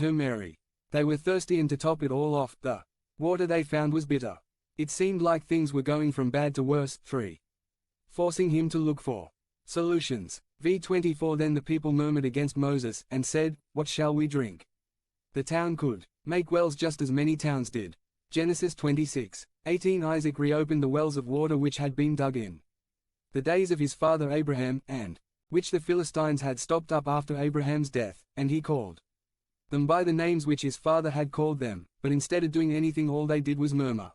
her Mary. They were thirsty, and to top it all off, the water they found was bitter. It seemed like things were going from bad to worse. 3. Forcing him to look for solutions. v24 Then the people murmured against Moses, and said, "What shall we drink?" The town could make wells just as many towns did. Genesis 26:18 Isaac reopened the wells of water which had been dug in the days of his father Abraham, and which the Philistines had stopped up after Abraham's death, and he called them by the names which his father had called them, but instead of doing anything all they did was murmur.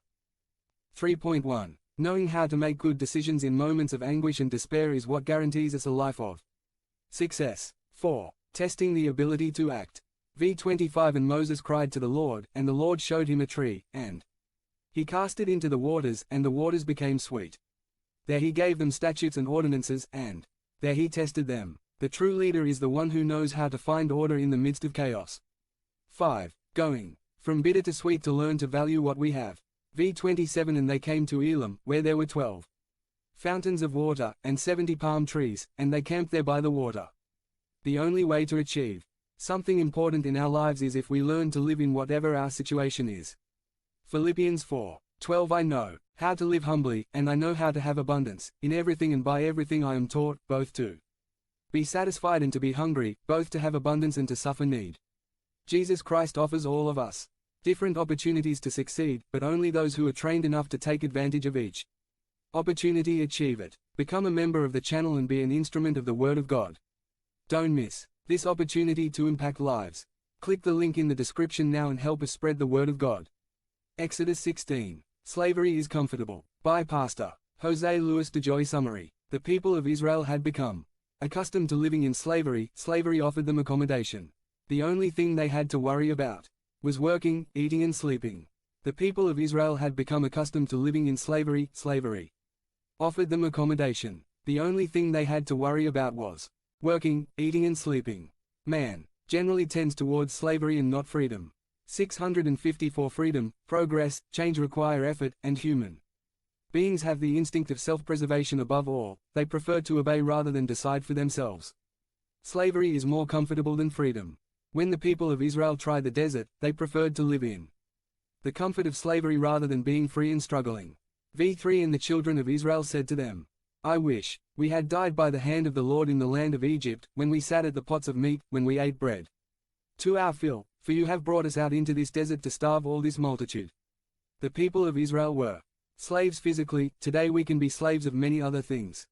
3.1 Knowing how to make good decisions in moments of anguish and despair is what guarantees us a life of success. 4. Testing the ability to act. v25 And Moses cried to the Lord, and the Lord showed him a tree, and he cast it into the waters, and the waters became sweet. There he gave them statutes and ordinances, and there he tested them. The true leader is the one who knows how to find order in the midst of chaos. 5. Going from bitter to sweet to learn to value what we have. v27 And they came to Elim, where there were 12 fountains of water, and 70 palm trees, and they camped there by the water. The only way to achieve something important in our lives is if we learn to live in whatever our situation is. Philippians 4:12 I know how to live humbly, and I know how to have abundance. In everything and by everything I am taught, both to be satisfied and to be hungry, both to have abundance and to suffer need. Jesus Christ offers all of us different opportunities to succeed, but only those who are trained enough to take advantage of each opportunity achieve it. Become a member of the channel and be an instrument of the Word of God. Don't miss this opportunity to impact lives. Click the link in the description now and help us spread the Word of God. Exodus 16. Slavery is comfortable. By Pastor Jose Luis de Joy. Summary. The people of Israel had become accustomed to living in slavery. Slavery offered them accommodation. The only thing they had to worry about was working, eating and sleeping. The people of Israel had become accustomed to living in slavery. Slavery offered them accommodation. The only thing they had to worry about was working, eating and sleeping. Man generally tends towards slavery and not freedom. 654 Freedom, progress, change require effort, and human beings have the instinct of self-preservation above all. They prefer to obey rather than decide for themselves. Slavery is more comfortable than freedom. When the people of Israel tried the desert, they preferred to live in the comfort of slavery rather than being free and struggling. v3 And the children of Israel said to them, I wish we had died by the hand of the Lord in the land of Egypt, when we sat at the pots of meat, when we ate bread to our fill, for you have brought us out into this desert to starve all this multitude. The people of Israel were slaves physically. Today we can be slaves of many other things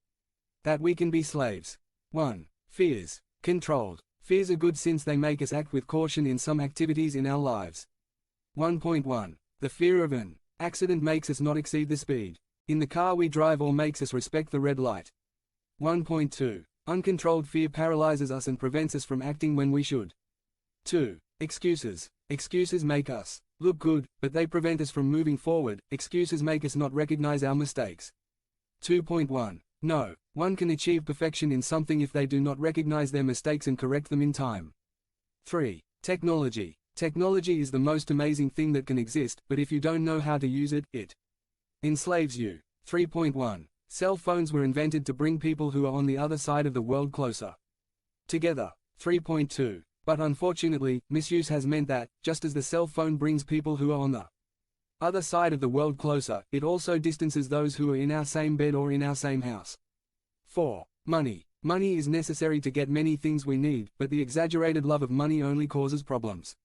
that we can be slaves. 1. Fears. Controlled. Fears are good since they make us act with caution in some activities in our lives. 1.1. The fear of an accident makes us not exceed the speed in the car we drive or makes us respect the red light. 1.2. Uncontrolled fear paralyzes us and prevents us from acting when we should. 2. Excuses. Excuses make us look good, but they prevent us from moving forward. Excuses make us not recognize our mistakes. 2.1. No one can achieve perfection in something if they do not recognize their mistakes and correct them in time. 3. Technology. Technology is the most amazing thing that can exist, but if you don't know how to use it, it enslaves you. 3.1. Cell phones were invented to bring people who are on the other side of the world closer together. 3.2. But unfortunately, misuse has meant that, just as the cell phone brings people who are on the other side of the world closer, it also distances those who are in our same bed or in our same house. 4. Money. Money is necessary to get many things we need, but the exaggerated love of money only causes problems.